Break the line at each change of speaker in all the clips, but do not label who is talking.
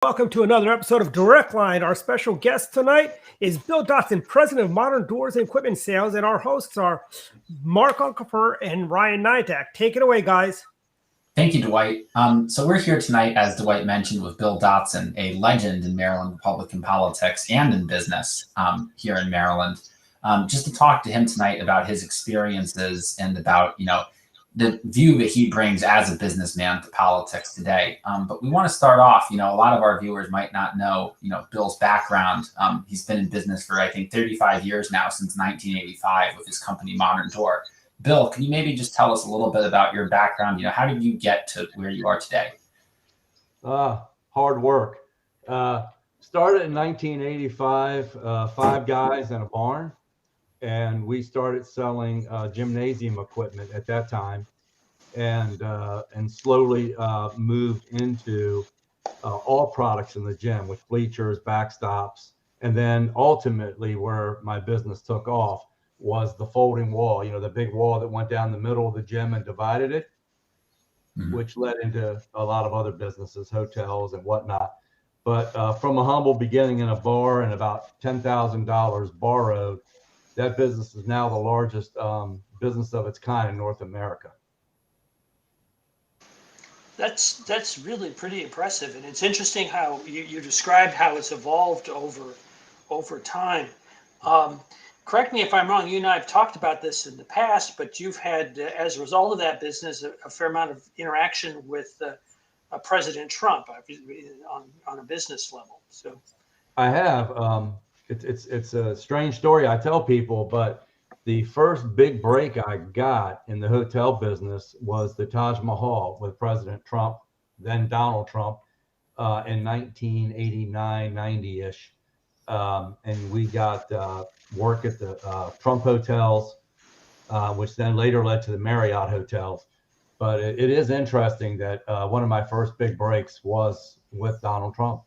Welcome to another episode of Direct Line. Our special guest tonight is Bill Dotson, president of Modern Doors and Equipment Sales, and our hosts are Mark Unkefer and Ryan Nidak. Take it away, guys.
Thank you, Dwight. So we're here tonight, as Dwight mentioned, with Bill Dotson, a legend in Maryland Republican politics and in business here in Maryland, just to talk to him tonight about his experiences and about, the view that he brings as a businessman to politics today. But we want to start off, a lot of our viewers might not know, Bill's background. He's been in business for, I think, 35 years now, since 1985 with his company, Modern Door. Bill, can you maybe just tell us a little bit about your background? How did you get to where you are today?
Hard work. Started in 1985, 5 guys in a barn. And we started selling gymnasium equipment at that time, and slowly moved into all products in the gym, with bleachers, backstops, and then ultimately where my business took off was the folding wall. The big wall that went down the middle of the gym and divided it, which led into a lot of other businesses, hotels and whatnot. But from a humble beginning in a bar and about $10,000 borrowed, that business is now the largest business of its kind in North America.
That's really pretty impressive, and it's interesting how you described how it's evolved over time. Correct me if I'm wrong. You and I have talked about this in the past, but you've had, as a result of that business, a fair amount of interaction with President Trump on a business level. So
I have. It's a strange story I tell people, but the first big break I got in the hotel business was the Taj Mahal with President Trump, then Donald Trump, in 1989, 90-ish. And we got work at the Trump hotels, which then later led to the Marriott hotels. But it is interesting that one of my first big breaks was with Donald Trump.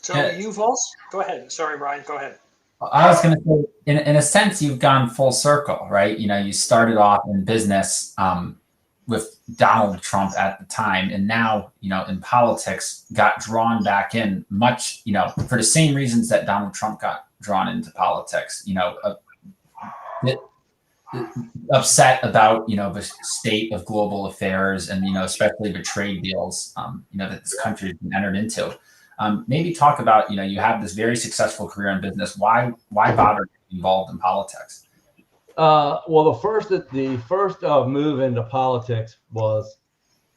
So you've also, go ahead. Sorry, Ryan, go ahead.
I was going to say, in a sense, you've gone full circle, right? You started off in business with Donald Trump at the time, and now, in politics, got drawn back in much, for the same reasons that Donald Trump got drawn into politics, upset about, the state of global affairs and, especially the trade deals, that this country has been entered into. Maybe talk about, you have this very successful career in business. Why bother getting involved in politics?
Well, the first move into politics was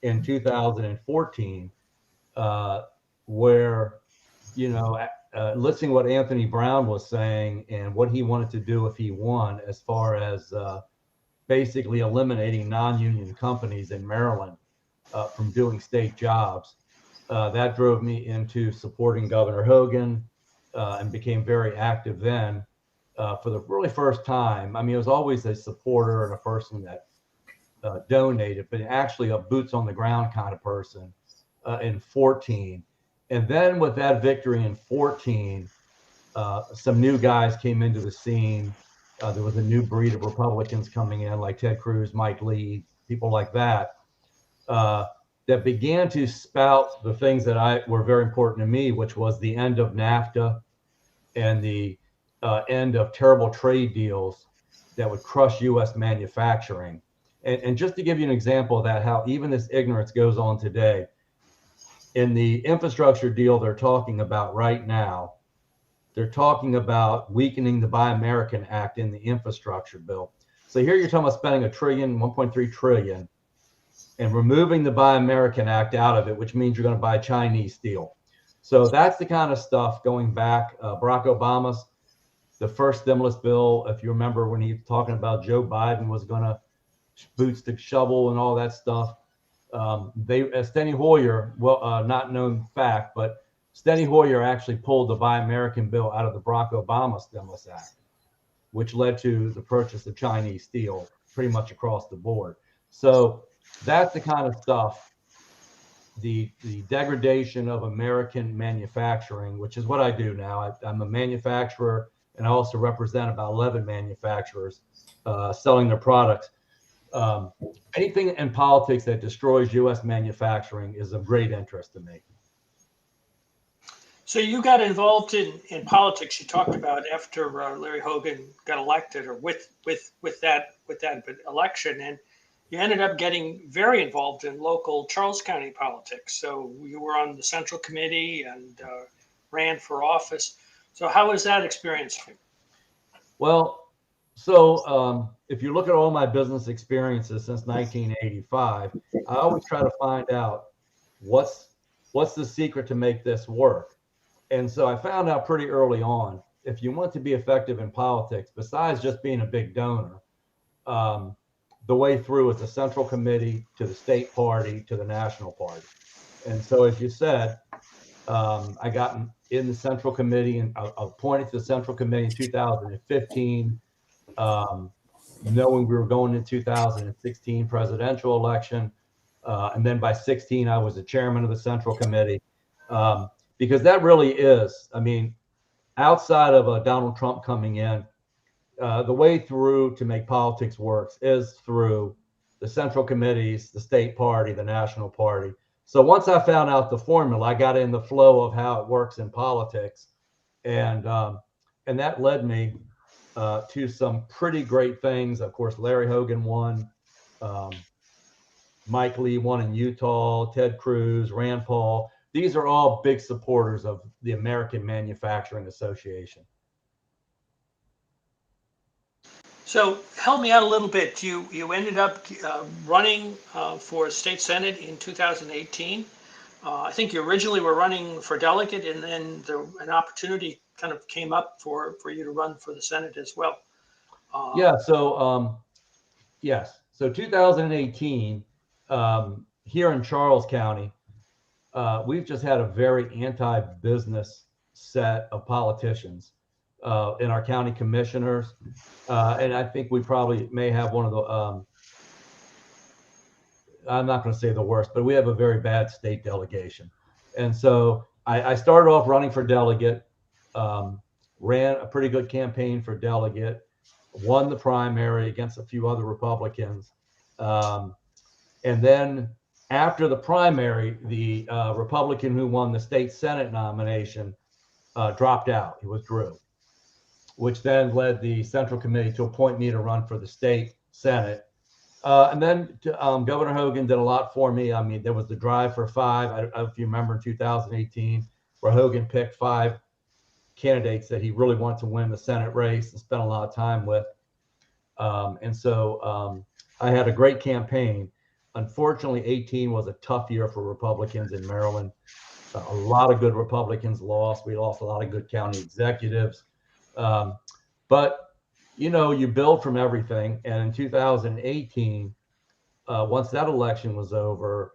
in 2014, where, listening to what Anthony Brown was saying and what he wanted to do if he won, as far as basically eliminating non-union companies in Maryland from doing state jobs. That drove me into supporting Governor Hogan and became very active then for the really first time. I mean, I was always a supporter and a person that donated, but actually a boots on the ground kind of person in 14. And then with that victory in 14, some new guys came into the scene. There was a new breed of Republicans coming in, like Ted Cruz, Mike Lee, people like that. That began to spout the things that were very important to me, which was the end of NAFTA and the end of terrible trade deals that would crush U.S. manufacturing. And just to give you an example of that, how even this ignorance goes on today, in the infrastructure deal they're talking about right now, they're talking about weakening the Buy American Act in the infrastructure bill. So here you're talking about spending $1.3 trillion, and removing the Buy American Act out of it, which means you're going to buy Chinese steel. So that's the kind of stuff going back. Barack Obama's, the first stimulus bill, if you remember when he was talking about Joe Biden was going to boots to shovel and all that stuff. Steny Hoyer, not known fact, but Steny Hoyer actually pulled the Buy American bill out of the Barack Obama Stimulus Act, which led to the purchase of Chinese steel pretty much across the board. So that's the kind of stuff, the degradation of American manufacturing, which is what I do now. I'm a manufacturer, and I also represent about 11 manufacturers selling their products. Anything in politics that destroys U.S. manufacturing is of great interest to me.
So you got involved in politics. You talked about after Larry Hogan got elected, or with that election, and you ended up getting very involved in local Charles County politics. So you were on the Central Committee and ran for office. So how was that experience for you?
Well, so if you look at all my business experiences since 1985, I always try to find out what's the secret to make this work. And so I found out pretty early on, if you want to be effective in politics, besides just being a big donor, the way through is the Central Committee to the state party to the national party. And so, as you said, I got in the Central Committee and appointed to the Central Committee in 2015, knowing we were going to 2016 presidential election. And then by 16, I was the chairman of the Central Committee. Because that really is, I mean, outside of Donald Trump coming in, the way through to make politics work is through the central committees, the state party, the national party. So once I found out the formula, I got in the flow of how it works in politics, and that led me to some pretty great things. Of course, Larry Hogan won, Mike Lee won in Utah, Ted Cruz, Rand Paul. These are all big supporters of the American Manufacturing Association.
So help me out a little bit. You ended up running for state senate in 2018. I think you originally were running for delegate, and then an opportunity kind of came up for you to run for the Senate as well.
Yeah. So yes. So 2018 here in Charles County. We've just had a very anti-business set of politicians in our county commissioners. And I think we probably may have one of the, I'm not going to say the worst, but we have a very bad state delegation. And so I started off running for delegate, ran a pretty good campaign for delegate, won the primary against a few other Republicans. And then after the primary, the Republican who won the state Senate nomination dropped out. He withdrew, which then led the Central Committee to appoint me to run for the state Senate. And then Governor Hogan did a lot for me. I mean, there was the drive for five. I don't know if you remember in 2018, where Hogan picked 5 candidates that he really wanted to win the Senate race and spent a lot of time with. And so I had a great campaign. Unfortunately, 18 was a tough year for Republicans in Maryland. A lot of good Republicans lost. We lost a lot of good county executives. But, you know, you build from everything. And in 2018, once that election was over,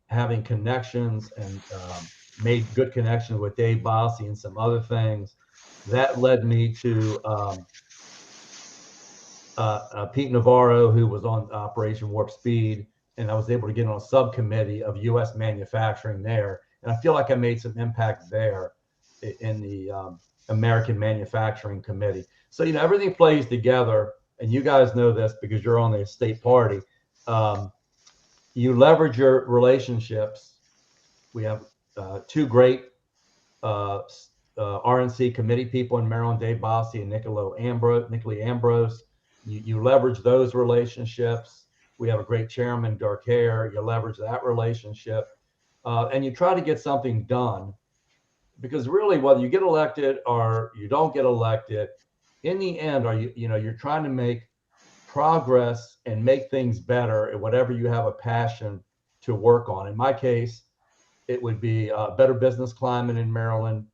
having connections and made good connections with Dave Bossie and some other things, that led me to Pete Navarro, who was on Operation Warp Speed, and I was able to get on a subcommittee of U.S. manufacturing there. And I feel like I made some impact there in the American Manufacturing Committee. So, you know, everything plays together, and you guys know this because you're on the state party. You leverage your relationships. We have 2 great RNC committee people in Maryland, Dave Bossie and Nicolai Ambrose. You leverage those relationships. We have a great chairman, Dark Hair. You leverage that relationship, and you try to get something done. Because really, whether you get elected or you don't get elected, in the end, you're trying to make progress and make things better at whatever you have a passion to work on. In my case, it would be a better business climate in Maryland.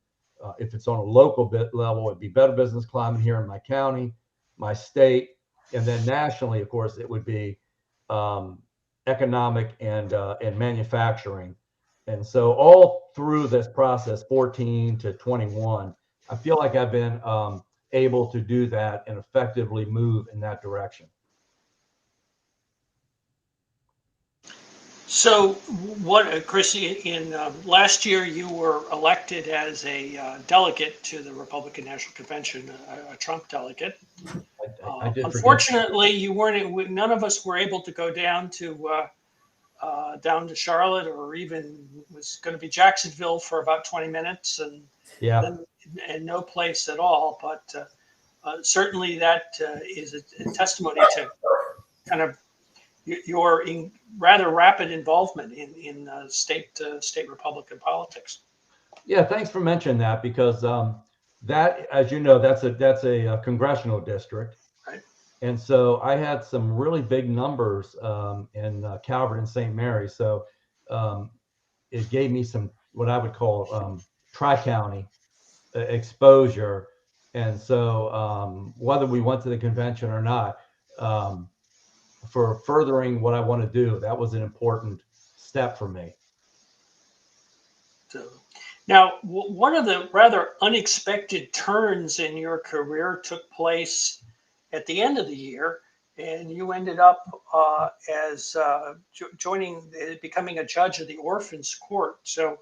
If it's on a local level, it'd be better business climate here in my county, my state, and then nationally, of course, it would be economic and manufacturing. And so all through this process, 14 to 21, I feel like I've been able to do that and effectively move in that direction.
So what, Chris, in last year, you were elected as a delegate to the Republican National Convention, a Trump delegate.
I did.
Unfortunately, you weren't. None of us were able to go down to down to Charlotte, or even was going to be Jacksonville for about 20 minutes, and then and no place at all. But certainly that is a testimony to kind of your rather rapid involvement in state Republican politics.
Yeah, thanks for mentioning that, because that, as you know, that's a congressional district.
Right.
And so I had some really big numbers in Calvert and St. Mary. So it gave me some, what I would call tri-county exposure. And so whether we went to the convention or not, for furthering what I want to do, that was an important step for me.
So, now, one of the rather unexpected turns in your career took place at the end of the year, and you ended up as becoming a judge of the Orphans Court. So,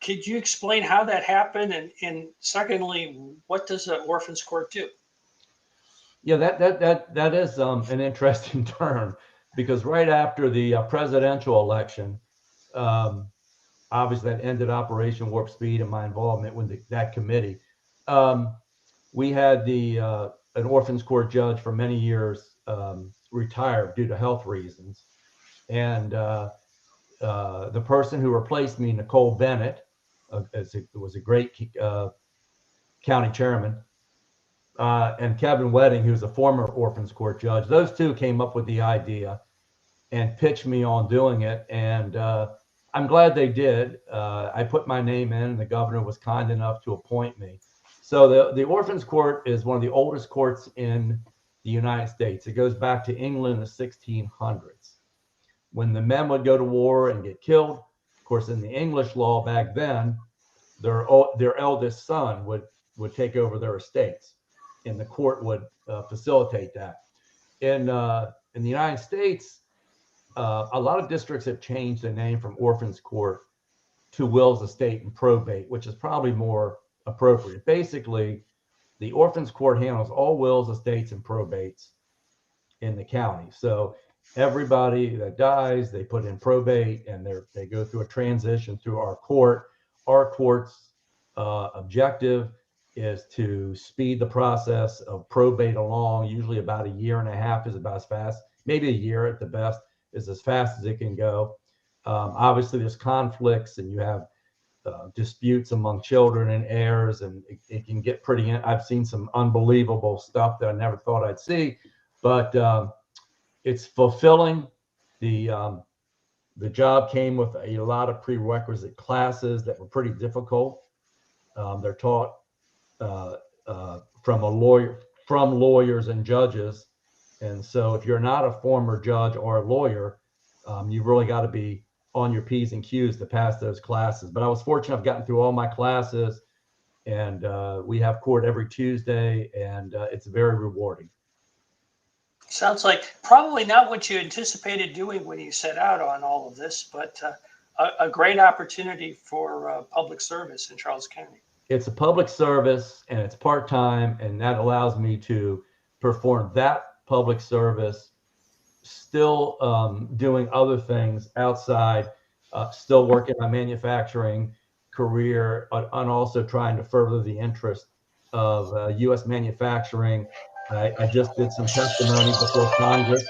could you explain how that happened, and secondly, what does the Orphans Court do?
Yeah, that is an interesting turn, because right after the presidential election, obviously that ended Operation Warp Speed and my involvement with that committee. We had an Orphans Court judge for many years retired due to health reasons, and the person who replaced me, Nicole Bennett, was a great county chairman, and Kevin Wedding, who's a former Orphans Court judge. Those two came up with the idea and pitched me on doing it, and I'm glad they did. I put my name in, and the governor was kind enough to appoint me. So the Orphans Court is one of the oldest courts in the United States. It goes back to England in the 1600s, when the men would go to war and get killed. Of course, in the English law back then, their eldest son would take over their estates, and the court would facilitate that. In the United States, a lot of districts have changed the name from Orphans Court to Wills Estate and Probate, which is probably more appropriate. Basically, the Orphans Court handles all wills, estates, and probates in the county. So everybody that dies, they put in probate, and they go through a transition through our court. Our court's objective is to speed the process of probate along. Usually about a year and a half is about as fast, maybe a year at the best is as fast as it can go. Obviously, there's conflicts, and you have disputes among children and heirs, and it can get pretty. I've seen some unbelievable stuff that I never thought I'd see, but it's fulfilling. The job came with a lot of prerequisite classes that were pretty difficult. They're taught from lawyers and judges. And so if you're not a former judge or a lawyer, you've really got to be on your P's and Q's to pass those classes. But I was fortunate. I've gotten through all my classes, and we have court every Tuesday, and it's very rewarding.
Sounds like probably not what you anticipated doing when you set out on all of this, but a great opportunity for public service in Charles County.
It's a public service, and it's part-time, and that allows me to perform that public service, still doing other things outside, still working my manufacturing career, and also trying to further the interest of U.S. manufacturing. I just did some testimony before Congress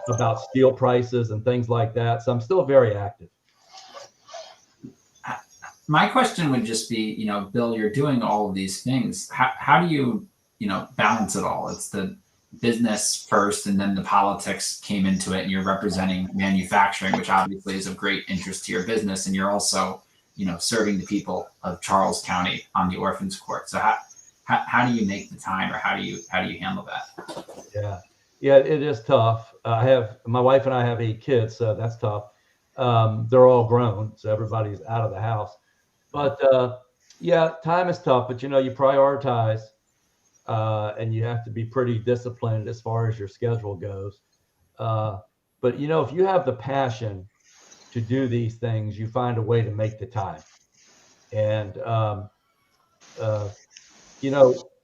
about steel prices and things like that. So I'm still very active.
My question would just be, Bill, you're doing all of these things. How do you, balance it all? It's the business first, and then the politics came into it, and you're representing manufacturing, which obviously is of great interest to your business. And you're also, serving the people of Charles County on the Orphans Court. So how do you make the time, or how do you handle that?
Yeah, it is tough. My wife and I have 8 kids, so that's tough. They're all grown, so everybody's out of the house. But time is tough. But you prioritize, and you have to be pretty disciplined as far as your schedule goes. But if you have the passion to do these things, you find a way to make the time. And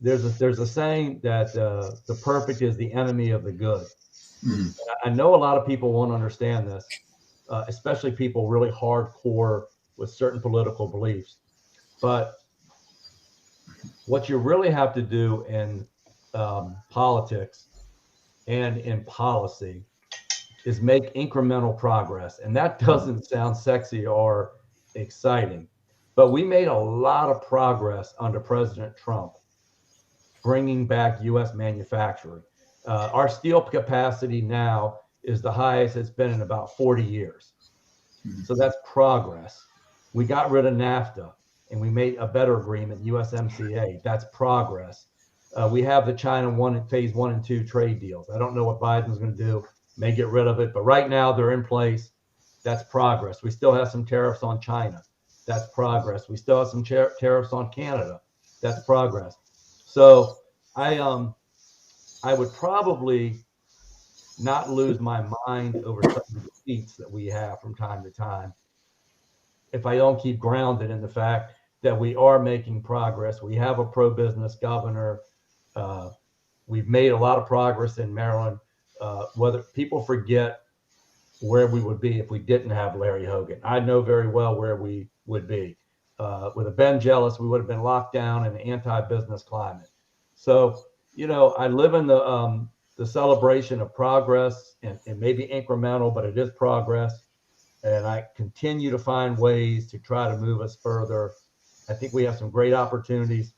there's a saying that the perfect is the enemy of the good. Mm-hmm. I know a lot of people won't understand this, especially people really hardcore with certain political beliefs. But what you really have to do in politics and in policy is make incremental progress. And that doesn't sound sexy or exciting, but we made a lot of progress under President Trump, bringing back U.S. manufacturing. Our steel capacity now is the highest it's been in about 40 years. So that's progress. We got rid of NAFTA and we made a better agreement, USMCA. That's progress. We have the China phase 1 and 2 trade deals. I don't know what Biden's going to do, may get rid of it, but right now they're in place. That's progress. We still have some tariffs on China. That's progress. We still have some tariffs on Canada. That's progress. So I would probably not lose my mind over some of the defeats that we have from time to time if I don't keep grounded in the fact that we are making progress. We have a pro-business governor. We've made a lot of progress in Maryland. Whether people forget where we would be if we didn't have Larry Hogan. I know very well where we would be. With a Ben Jealous, we would have been locked down in an anti-business climate. So, I live in the celebration of progress and maybe incremental, but it is progress. And I continue to find ways to try to move us further. I think we have some great opportunities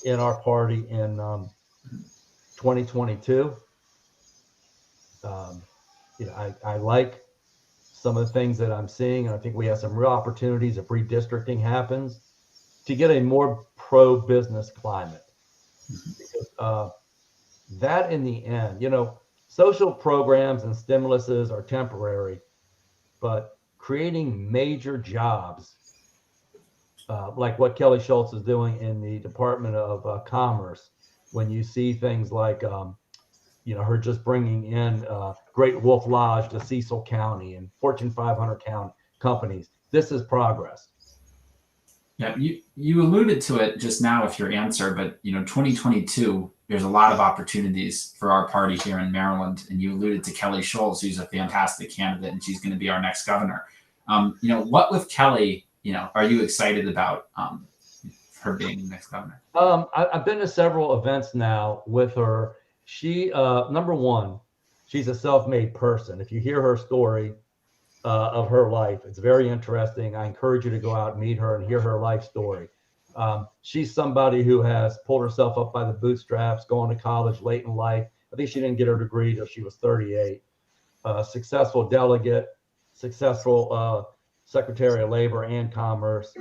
in our party in 2022. I like some of the things that I'm seeing, and I think we have some real opportunities if redistricting happens to get a more pro-business climate. Because that in the end, social programs and stimuluses are temporary, but creating major jobs, like what Kelly Schultz is doing in the Department of Commerce, when you see things like, her just bringing in Great Wolf Lodge to Cecil County and Fortune 500 companies. This is progress.
Yeah, you alluded to it just now with your answer, but 2022, there's a lot of opportunities for our party here in Maryland, and you alluded to Kelly Schultz, who's a fantastic candidate, and she's going to be our next governor. What with Kelly, are you excited about her being the next governor?
I've been to several events now with her. She, number one, she's a self-made person. If you hear her story of her life, it's very interesting. I encourage you to go out and meet her and hear her life story. She's somebody who has pulled herself up by the bootstraps, going to college late in life. I think she didn't get her degree till she was 38. Successful delegate, successful Secretary of Labor and Commerce.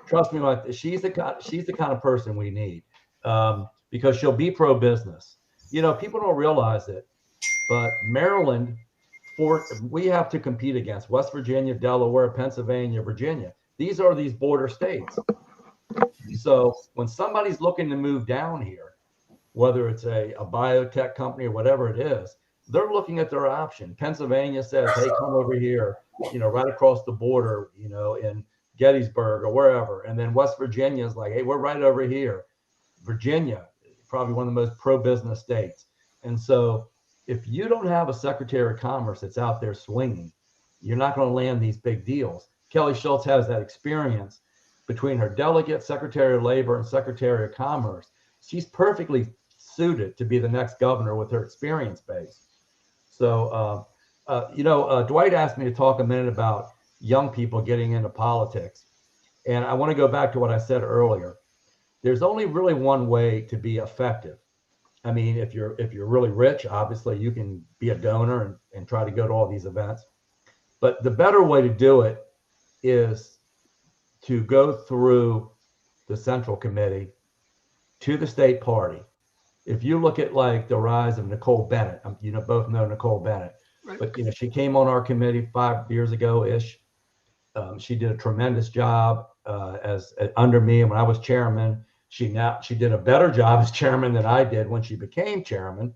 Trust me, she's the kind of person we need. Because she'll be pro-business. People don't realize it, but Maryland, we have to compete against West Virginia, Delaware, Pennsylvania, Virginia. These are these border states. So when somebody's looking to move down here, whether it's a biotech company or whatever it is, they're looking at their option. Pennsylvania says, hey, come over here, right across the border, in Gettysburg or wherever. And then West Virginia is like, hey, we're right over here. Virginia, probably one of the most pro-business states. And so if you don't have a Secretary of Commerce that's out there swinging, you're not going to land these big deals. Kelly Schultz has that experience between her delegate, Secretary of Labor, and Secretary of Commerce. She's perfectly suited to be the next governor with her experience base. So, Dwight asked me to talk a minute about young people getting into politics. And I want to go back to what I said earlier. There's only really one way to be effective. I mean, if you're really rich, obviously you can be a donor and try to go to all these events. But the better way to do it is to go through the Central Committee to the state party. If you look at like the rise of Nicole Bennett, both know Nicole Bennett, right. But she came on our committee 5 years ago-ish. She did a tremendous job as under me, and when I was chairman. She did a better job as chairman than I did when she became chairman.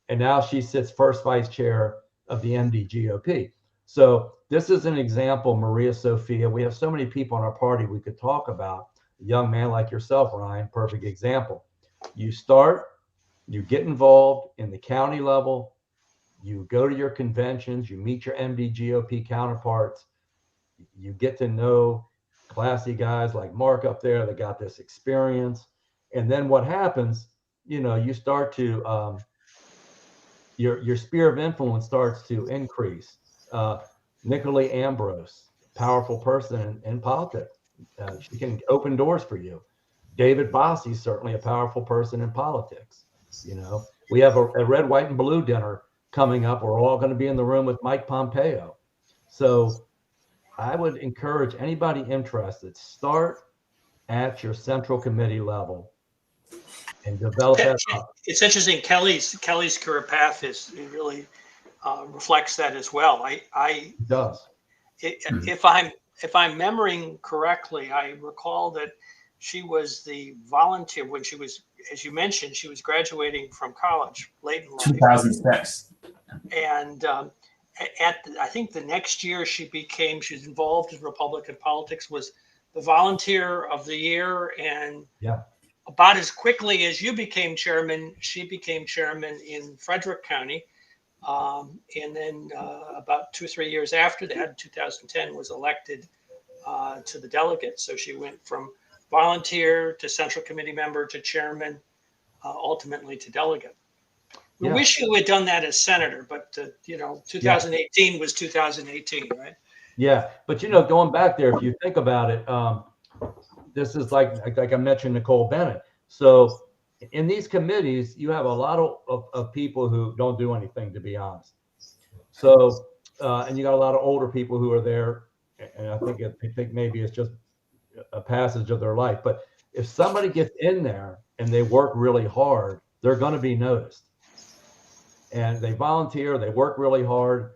And now she sits first vice chair of the MDGOP. So this is an example, Maria Sophia. We have so many people in our party we could talk about. A young man like yourself, Ryan, perfect example. You start, you get involved in the county level, You go to your conventions, you meet your MD GOP counterparts, you get to know classy guys like Mark up there that got this experience. And then what happens, you start to, your sphere of influence starts to increase. Nicolay Ambrose, powerful person in politics. She can open doors for you. David Bossie, certainly a powerful person in politics. We have a red, white, and blue dinner coming up. We're all going to be in the room with Mike Pompeo. So I would encourage anybody interested, start at your central committee level and develop that up.
It's interesting. Kelly's career path really reflects that as well.
It does.
If I'm remembering correctly, I recall that she was the volunteer when she was, as you mentioned, she was graduating from college late in life.
2006.
And I think the next year she was involved in Republican politics, was the volunteer of the year, and about as quickly as you became chairman, she became chairman in Frederick County. And then about 2 or 3 years after that, 2010, was elected to the delegate. So she went from volunteer to central committee member to chairman, ultimately to delegate. We wish you had done that as senator, but 2018 was 2018, right?
Yeah, but going back there, if you think about it, this is like I mentioned Nicole Bennett. So in these committees, you have a lot of people who don't do anything, to be honest. So and you got a lot of older people who are there, and I think maybe it's just a passage of their life. But if somebody gets in there and they work really hard, they're going to be noticed. And they volunteer, they work really hard.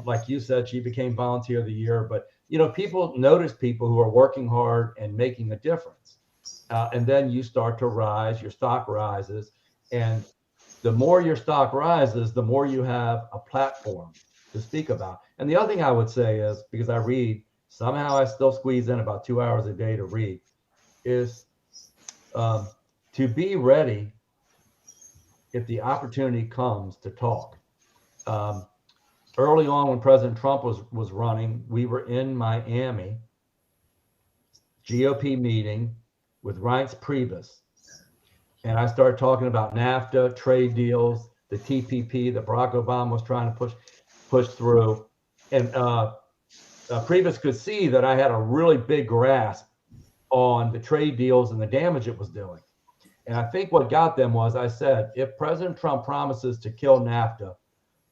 Like you said, she became volunteer of the year. But people notice people who are working hard and making a difference. And then you start to rise, your stock rises. And the more your stock rises, the more you have a platform to speak about. And the other thing I would say is, because I read, somehow I still squeeze in about 2 hours a day to read, is to be ready if the opportunity comes to talk. Early on when President Trump was running, we were in Miami, GOP meeting with Reince Priebus. And I started talking about NAFTA, trade deals, the TPP that Barack Obama was trying to push through. And Priebus could see that I had a really big grasp on the trade deals and the damage it was doing. And I think what got them was, I said, if President Trump promises to kill NAFTA,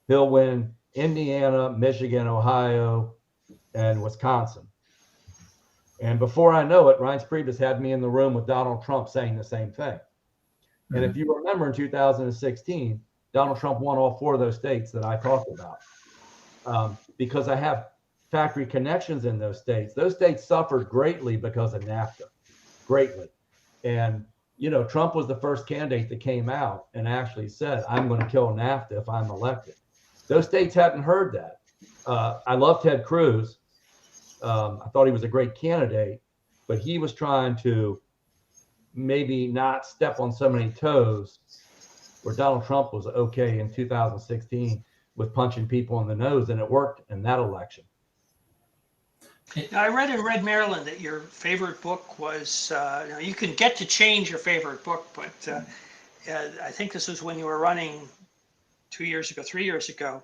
he'll win Indiana, Michigan, Ohio, and Wisconsin. And before I know it, Reince Priebus had me in the room with Donald Trump saying the same thing. Mm-hmm. And if you remember in 2016, Donald Trump won all 4 of those states that I talked about, because I have factory connections in those states. Those states suffered greatly because of NAFTA, greatly. And Trump was the first candidate that came out and actually said, I'm going to kill NAFTA if I'm elected. Those states hadn't heard that. I love Ted Cruz. I thought he was a great candidate, but he was trying to maybe not step on so many toes, where Donald Trump was okay in 2016 with punching people in the nose, and it worked in that election.
Now, I read in Red Maryland that your favorite book was, you can get to change your favorite book, but I think this was when you were running 3 years ago,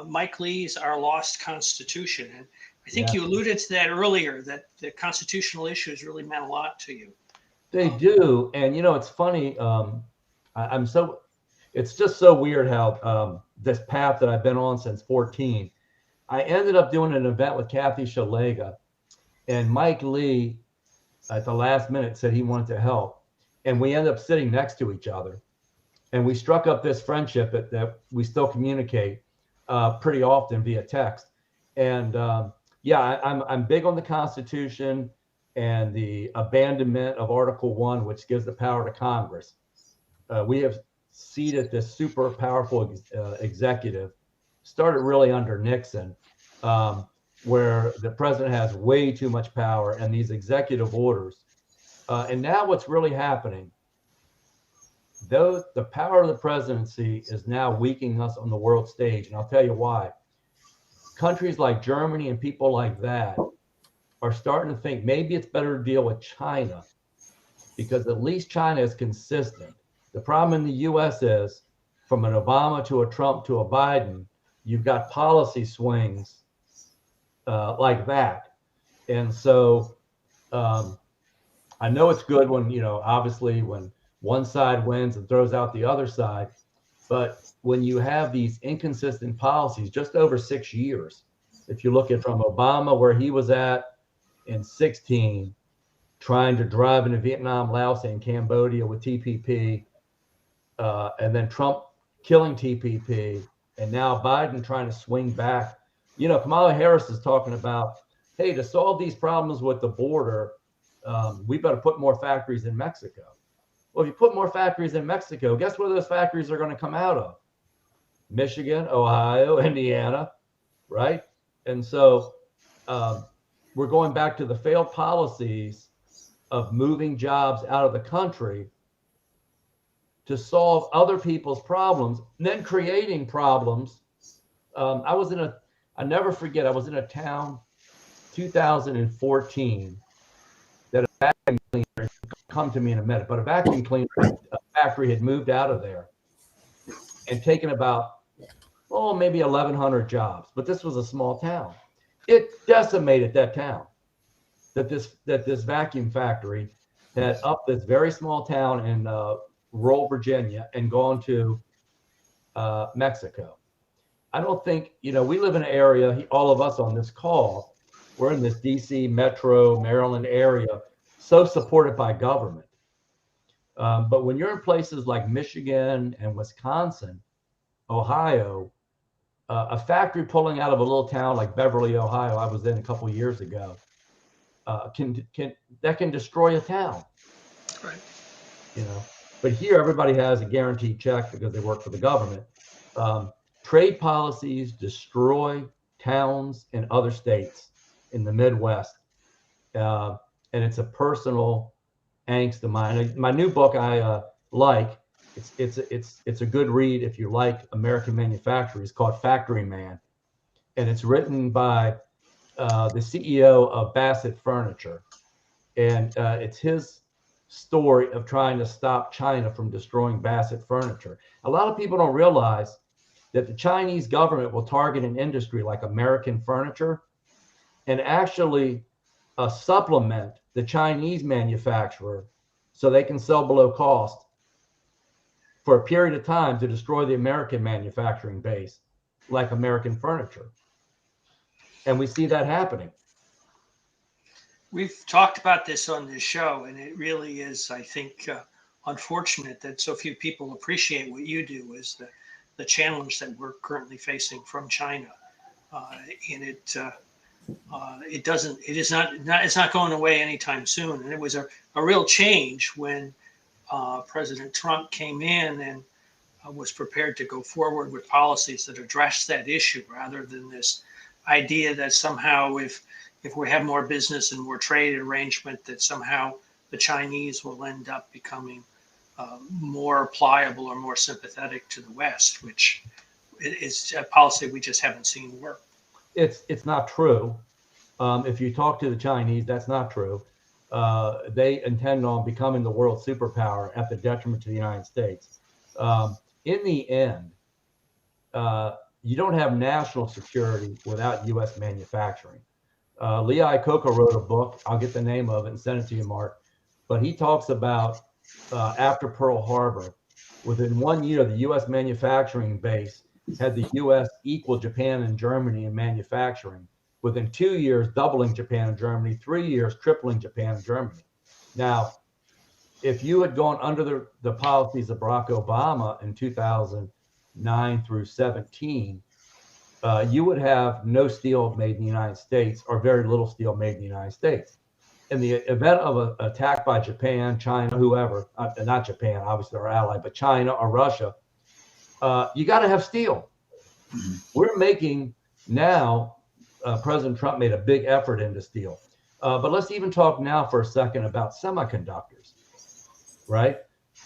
Mike Lee's Our Lost Constitution. And I think you alluded to that earlier, that the constitutional issues really meant a lot to you.
They do. And, it's funny. It's just so weird how this path that I've been on since 14, I ended up doing an event with Kathy Shalega, and Mike Lee at the last minute said he wanted to help. And we ended up sitting next to each other, and we struck up this friendship that we still communicate pretty often via text. And I'm big on the Constitution and the abandonment of Article 1, which gives the power to Congress. We have seated this super powerful executive, started really under Nixon, where the president has way too much power and these executive orders. And now what's really happening though the power of the presidency is now weakening us on the world stage, and I'll tell you why. Countries like Germany and people like that are starting to think maybe it's better to deal with China, because at least China is consistent. The problem in the US is, from an Obama to a Trump to a Biden, you've got policy swings like that. And so I know it's good when, obviously when one side wins and throws out the other side, but when you have these inconsistent policies just over 6 years, if you look at from Obama, where he was at in 16, trying to drive into Vietnam, Laos, and Cambodia with TPP, and then Trump killing TPP, and now Biden trying to swing back. Kamala Harris is talking about, hey, to solve these problems with the border, we better put more factories in Mexico. Well, if you put more factories in Mexico, guess where those factories are going to come out of? Michigan, Ohio, Indiana, right? And so we're going back to the failed policies of moving jobs out of the country to solve other people's problems, and then creating problems. I never forget, I was in a town 2014 that a vacuum cleaner, come to me in a minute, but a vacuum cleaner factory had moved out of there and taken about, maybe 1,100 jobs. But this was a small town. It decimated that town. That this vacuum factory had up this very small town in rural Virginia and gone to Mexico. I don't think, we live in an area, all of us on this call, we're in this DC, Metro, Maryland area, so supported by government. But when you're in places like Michigan and Wisconsin, Ohio, a factory pulling out of a little town like Beverly, Ohio, I was in a couple of years ago, can destroy a town.
Right.
But here everybody has a guaranteed check because they work for the government. Trade policies destroy towns in other states in the Midwest, and it's a personal angst of mine. My new book I like. It's a good read if you like American manufacturing. It's called Factory Man, and it's written by the CEO of Bassett Furniture, and it's his story of trying to stop China from destroying Bassett Furniture. A lot of people don't realize that the Chinese government will target an industry like American furniture and actually supplement the Chinese manufacturer so they can sell below cost for a period of time to destroy the American manufacturing base, like American furniture. And we see that happening.
We've talked about this on this show, and it really is, I think, unfortunate that so few people appreciate what you do, is the challenge that we're currently facing from China. And it's not going away anytime soon. And it was a real change when President Trump came in and was prepared to go forward with policies that address that issue, rather than this idea that somehow if we have more business and more trade arrangement, that somehow the Chinese will end up becoming more pliable or more sympathetic to the West, which is a policy we just haven't seen work.
It's not true. If you talk to the Chinese, that's not true. They intend on becoming the world superpower at the detriment to the United States. In the end, you don't have national security without U.S. manufacturing. Lee Iacocca wrote a book. I'll get the name of it and send it to you, Mark. But he talks about after Pearl Harbor, within 1 year, the U.S. manufacturing base had the U.S. equal Japan and Germany in manufacturing. Within 2 years, doubling Japan and Germany. 3 years, tripling Japan and Germany. Now, if you had gone under the policies of Barack Obama in 2009 through 17, you would have no steel made in the United States, or very little steel made in the United States. In the event of an attack by Japan, China, whoever, not Japan, obviously our ally, but China or Russia, you got to have steel. Mm-hmm. We're making now, President Trump made a big effort into steel. But let's even talk now for a second about semiconductors, right?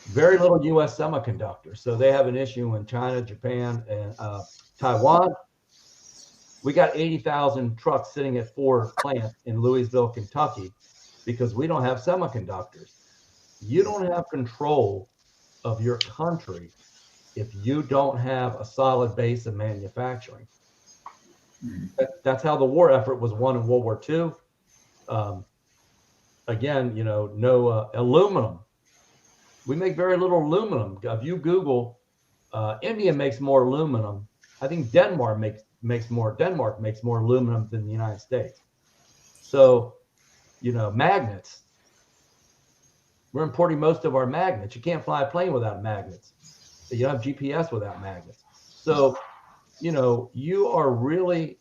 very little U.S. semiconductors. So they have an issue in China, Japan, and Taiwan. We got 80,000 trucks sitting at Ford plant in Louisville, Kentucky, because we don't have semiconductors. You don't have control of your country if you don't have a solid base of manufacturing. That's how the war effort was won in World War II. Again, no aluminum. We make very little aluminum. If you Google, India makes more aluminum. I think Denmark makes more aluminum than the United States. So, magnets. We're importing most of our magnets. You can't fly a plane without magnets. You don't have GPS without magnets. So, you are really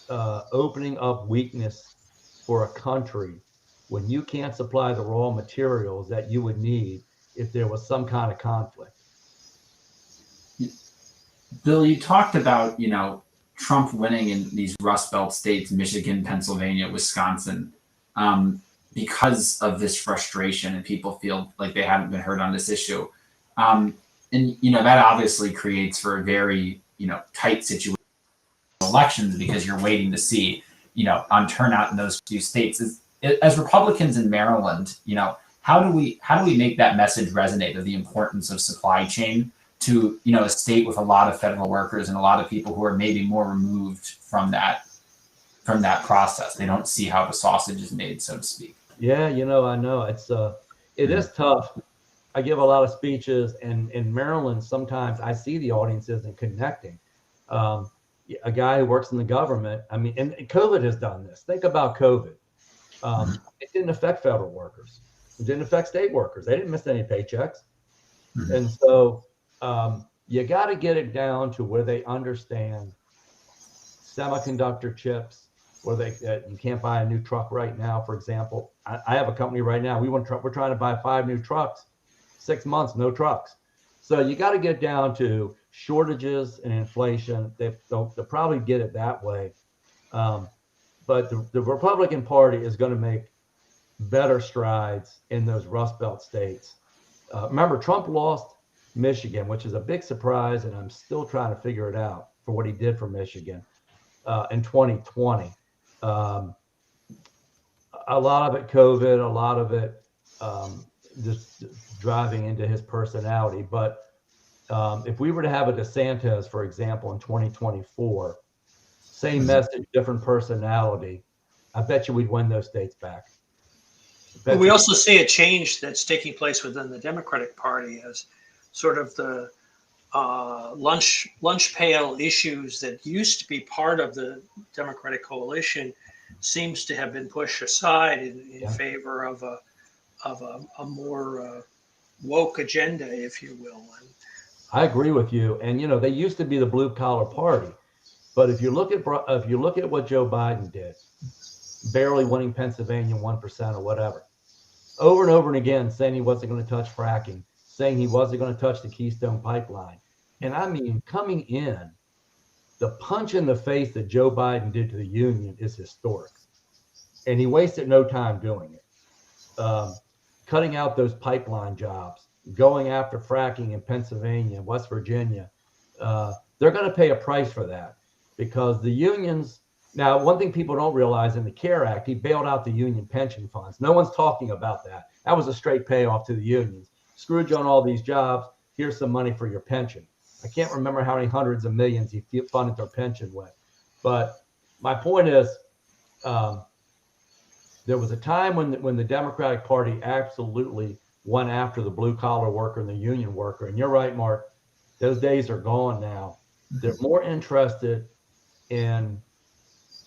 opening up weakness for a country when you can't supply the raw materials that you would need if there was some kind of conflict.
Bill, you talked about, Trump winning in these Rust Belt states, Michigan, Pennsylvania, Wisconsin, because of this frustration, and people feel like they haven't been heard on this issue. And, that obviously creates for a very, tight situation in elections, because you're waiting to see, on turnout in those two states. As Republicans in Maryland, how do we make that message resonate of the importance of supply chain to, a state with a lot of federal workers and a lot of people who are maybe more removed from that process? They don't see how the sausage is made, so to speak.
Yeah, I know it is tough. I give a lot of speeches, and in Maryland, sometimes I see the audiences and connecting. A guy who works in the government, and COVID has done this. Think about COVID. It didn't affect federal workers. It didn't affect state workers. They didn't miss any paychecks. Mm-hmm. And so you got to get it down to where they understand semiconductor chips, where you can't buy a new truck right now. For example, I have a company right now. We're trying to buy 5 new trucks. 6 months, no trucks. So you got to get down to shortages and inflation. They'll probably get it that way. But the Republican Party is going to make better strides in those Rust Belt states. Remember, Trump lost Michigan, which is a big surprise, and I'm still trying to figure it out for what he did for Michigan in 2020. A lot of it COVID, a lot of it just driving into his personality. But if we were to have a DeSantis, for example, in 2024, same message, different personality, I bet you we'd win those states back.
But we also see a change that's taking place within the Democratic Party as sort of the lunch pail issues that used to be part of the Democratic coalition seems to have been pushed aside in favor of a more woke agenda, if you will. And
I agree with you. And they used to be the blue collar party, but if you look at what Joe Biden did, barely winning Pennsylvania 1% or whatever, over and over and again saying he wasn't going to touch fracking, saying he wasn't going to touch the Keystone Pipeline. And coming in, the punch in the face that Joe Biden did to the union is historic. And he wasted no time doing it. Cutting out those pipeline jobs, going after fracking in Pennsylvania, West Virginia. They're going to pay a price for that, because the unions. Now, one thing people don't realize, in the CARE Act, he bailed out the union pension funds. No one's talking about that. That was a straight payoff to the unions. Screwed you on all these jobs. Here's some money for your pension. I can't remember how many hundreds of millions he funded their pension with. But my point is, there was a time when the Democratic Party absolutely went after the blue collar worker and the union worker. And you're right, Mark, those days are gone now. They're more interested in,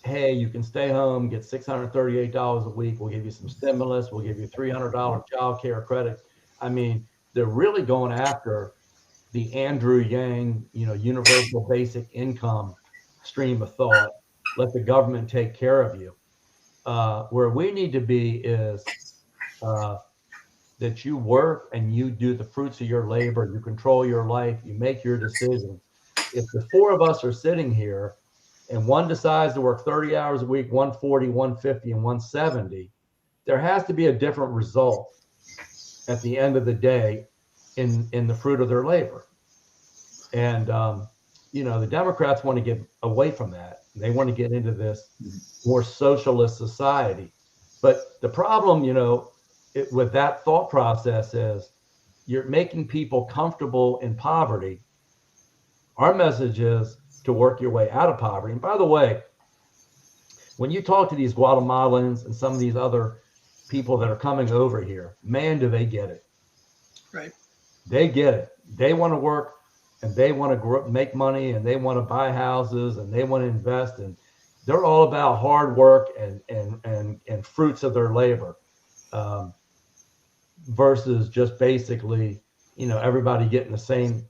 hey, you can stay home, get $638 a week. We'll give you some stimulus. We'll give you $300 child care credit. They're really going after the Andrew Yang, universal basic income stream of thought. Let the government take care of you. Where we need to be is that you work and you do the fruits of your labor. You control your life. You make your decisions. If the 4 of us are sitting here and one decides to work 30 hours a week, 140, 150, and 170, there has to be a different result at the end of the day in the fruit of their labor. And, the Democrats want to get away from that. They want to get into this more socialist society. But the problem, with that thought process is you're making people comfortable in poverty. Our message is to work your way out of poverty. And by the way, when you talk to these Guatemalans and some of these other people that are coming over here, man, do they get it.
Right.
They get it. They want to work and they want to make money and they want to buy houses and they want to invest. And they're all about hard work and fruits of their labor, versus just basically, everybody getting the same,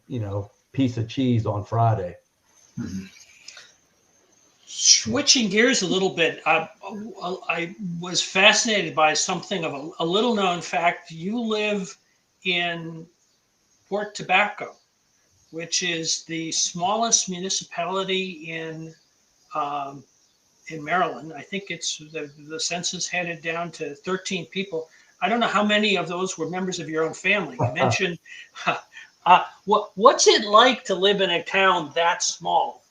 piece of cheese on Friday.
Mm-hmm.
Switching gears a little bit, I was fascinated by something of a little known fact. You live in Port Tobacco, which is the smallest municipality in Maryland. I think it's the census had it down to 13 people. I don't know how many of those were members of your own family. You mentioned, what's it like to live in a town that small?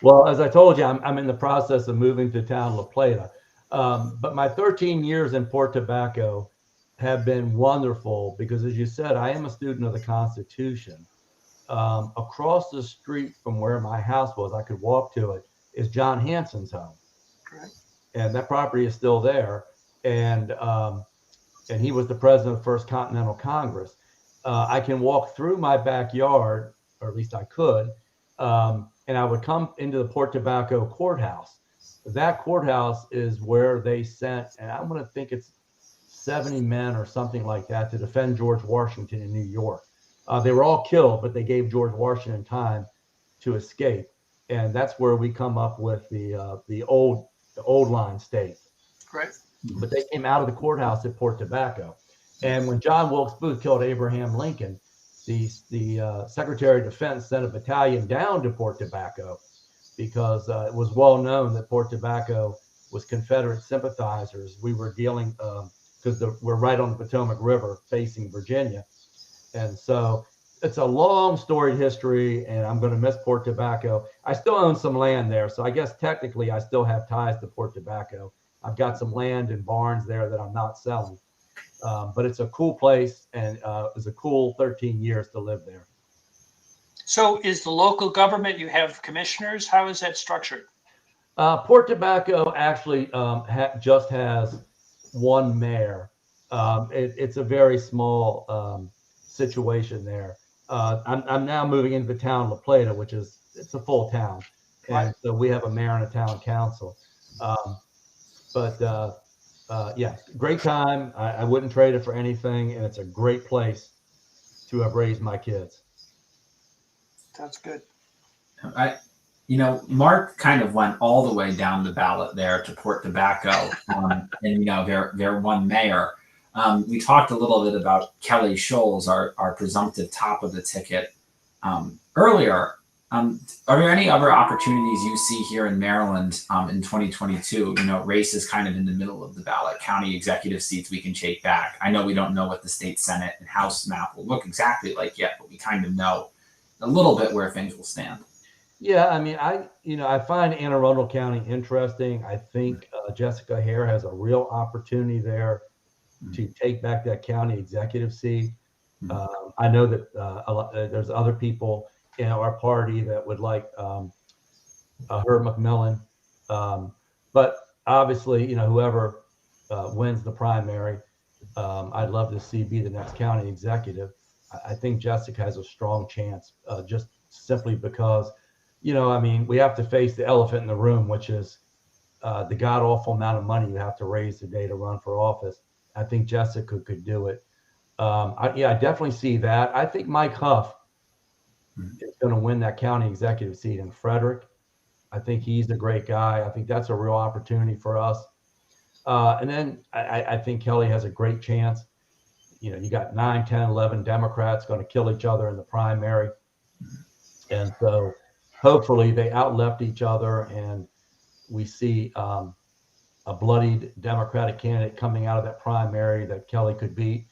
Well, as I told you, I'm in the process of moving to town La Plata. But my 13 years in Port Tobacco have been wonderful because, as you said, I am a student of the Constitution. Across the street from where my house was, I could walk to it, is John Hanson's home.
Correct.
And that property is still there. And he was the president of the First Continental Congress. I can walk through my backyard, or at least I could, and I would come into the Port Tobacco courthouse. That courthouse is where they sent, and I'm going to think it's 70 men or something like that to defend George Washington in New York. They were all killed, but they gave George Washington time to escape. And that's where we come up with the old line state.
Right.
But they came out of the courthouse at Port Tobacco. And when John Wilkes Booth killed Abraham Lincoln, the Secretary of Defense sent a battalion down to Port Tobacco because it was well known that Port Tobacco was Confederate sympathizers. We were dealing, because we're right on the Potomac River facing Virginia. And so it's a long storied history, and I'm going to miss Port Tobacco. I still own some land there, so I guess technically I still have ties to Port Tobacco. I've got some land and barns there that I'm not selling. But it's a cool place, and it was a cool 13 years to live there.
So is the local government, you have commissioners? How is that structured?
Port Tobacco actually just has one mayor. It's a very small situation there. I'm now moving into the town La Plata, which it's a full town. And so we have a mayor and a town council. Yeah, great time. I wouldn't trade it for anything, and it's a great place to have raised my kids.
That's good.
Mark kind of went all the way down the ballot there to Port Tobacco, and their one mayor. We talked a little bit about Kelly Scholes, our presumptive top of the ticket, earlier. Are there any other opportunities you see here in Maryland in 2022? Race is kind of in the middle of the ballot. County executive seats we can take back. I know we don't know what the state Senate and House map will look exactly like yet, but we kind of know a little bit where things will stand.
Yeah, I mean, I find Anne Arundel County interesting. I think Jessica Hare has a real opportunity there to take back that county executive seat. I know that there's other people in our party that would like Herb McMillan. But obviously, whoever wins the primary, I'd love to see be the next county executive. I think Jessica has a strong chance, just simply because, we have to face the elephant in the room, which is the god awful amount of money you have to raise today to run for office. I think Jessica could do it. I definitely see that. I think Mike Huff is going to win that county executive seat in Frederick. I think he's a great guy. I think that's a real opportunity for us. And then I think Kelly has a great chance. You got 9, 10, 11 Democrats going to kill each other in the primary. And so hopefully they outleft each other and we see a bloodied Democratic candidate coming out of that primary that Kelly could beat.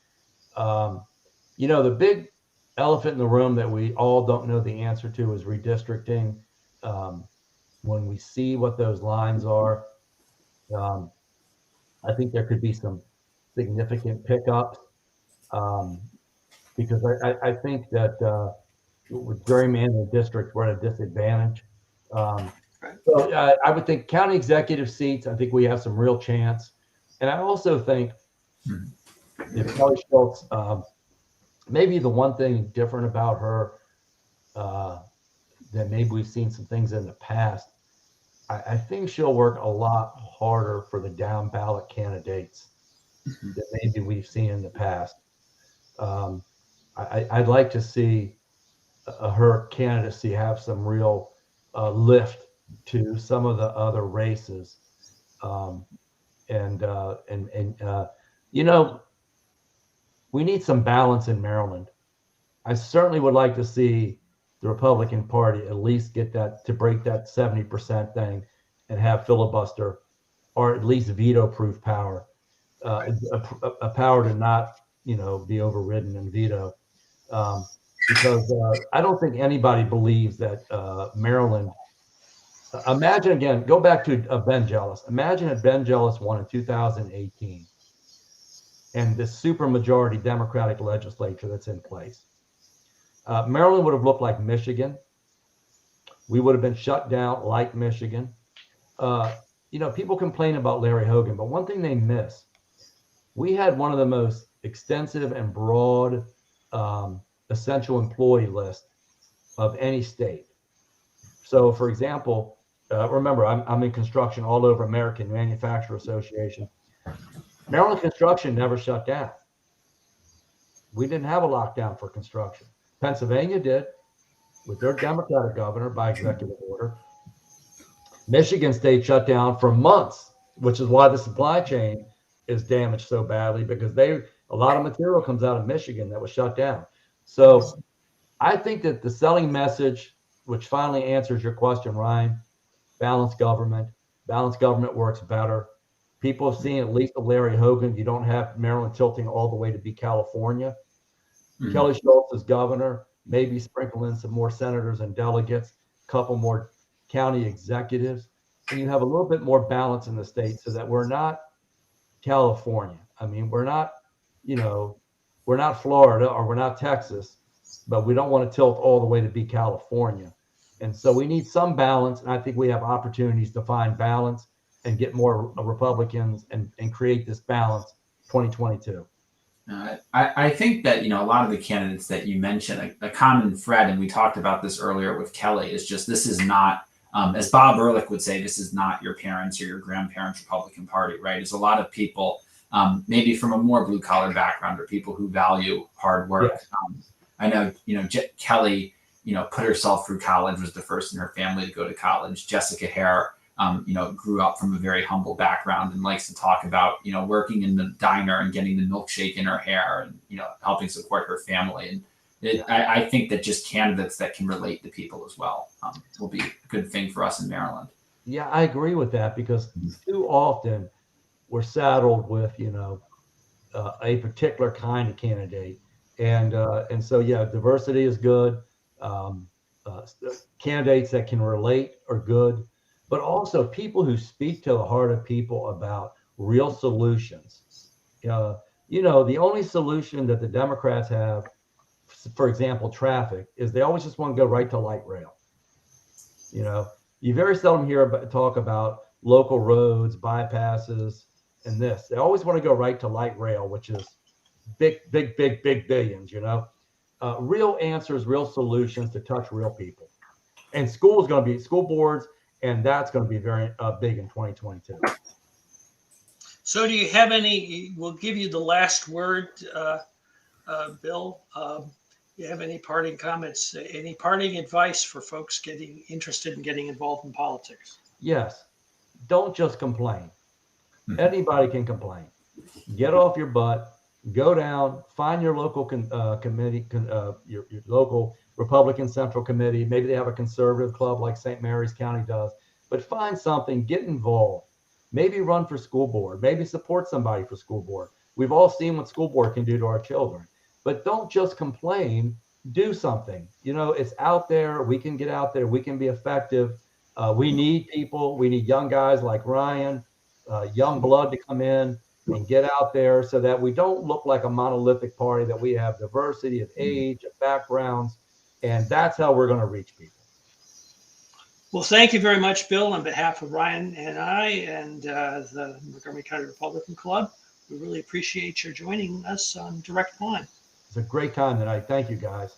The big elephant in the room that we all don't know the answer to is redistricting. When we see what those lines are, I think there could be some significant pickups, because I think that with gerrymandering districts, we're at a disadvantage. So I would think county executive seats, I think we have some real chance. And I also think if Kelly Schultz, maybe the one thing different about her, that maybe we've seen some things in the past, I think she'll work a lot harder for the down ballot candidates than maybe we've seen in the past. I'd like to see her candidacy have some real lift to some of the other races. We need some balance in Maryland. I certainly would like to see the Republican Party at least get that, to break that 70% thing and have filibuster, or at least veto-proof power, a power to not, be overridden and veto. Because I don't think anybody believes that Maryland. Imagine again, go back to Ben Jealous. Imagine if Ben Jealous won in 2018, and this supermajority Democratic legislature that's in place. Maryland would have looked like Michigan. We would have been shut down like Michigan. People complain about Larry Hogan, but one thing they miss, we had one of the most extensive and broad essential employee list of any state. So, for example, remember, I'm in construction all over, American Manufacturer Association. Maryland construction never shut down. We didn't have a lockdown for construction. Pennsylvania did, with their Democratic governor by executive order. Michigan State shut down for months, which is why the supply chain is damaged so badly, because a lot of material comes out of Michigan that was shut down. So I think that the selling message, which finally answers your question, Ryan, balanced government works better. People have seen, at least with Larry Hogan, you don't have Maryland tilting all the way to be California. Kelly Schultz is governor, maybe sprinkle in some more senators and delegates, a couple more county executives, and you have a little bit more balance in the state, so that we're not California. I mean, we're not Florida, or we're not Texas, but we don't want to tilt all the way to be California. And so we need some balance, and I think we have opportunities to find balance and get more Republicans and create this balance 2022.
I think that, a lot of the candidates that you mentioned, a common thread, and we talked about this earlier with Kelly, is just, this is not, as Bob Ehrlich would say, this is not your parents' or your grandparents' Republican Party, right? There's a lot of people, maybe from a more blue collar background, or people who value hard work.
Yes.
I know, Kelly, put herself through college, was the first in her family to go to college. Jessica Hare, grew up from a very humble background and likes to talk about, working in the diner and getting the milkshake in her hair and, helping support her family. And I think that just candidates that can relate to people as well will be a good thing for us in Maryland.
Yeah, I agree with that, because too often we're saddled with, a particular kind of candidate. And so, diversity is good. Candidates that can relate are good, but also people who speak to the heart of people about real solutions. The only solution that the Democrats have, for example, traffic, is they always just want to go right to light rail. You very seldom hear talk about local roads, bypasses, and this. They always want to go right to light rail, which is big billions, real answers, real solutions to touch real people. And school boards, and that's going to be very big in 2022.
So do you have any, we'll give you the last word, Bill. You have any parting comments, any parting advice for folks getting interested in getting involved in politics?
Yes. Don't just complain. Anybody can complain. Get off your butt. Go down, find your local committee, your local Republican Central Committee. Maybe they have a conservative club like St. Mary's County does, but find something, get involved. Maybe run for school board, maybe support somebody for school board. We've all seen what school board can do to our children. But don't just complain, do something. You know, it's out there. We can get out there. We can be effective. We need people. We need young guys like Ryan, young blood to come in and get out there so that we don't look like a monolithic party, that we have diversity of age, of backgrounds, and that's how we're going to reach people.
Well, thank you very much, Bill, on behalf of Ryan and I and the Montgomery County Republican Club. We really appreciate your joining us on Direct Line.
It's a great time tonight. Thank you, guys.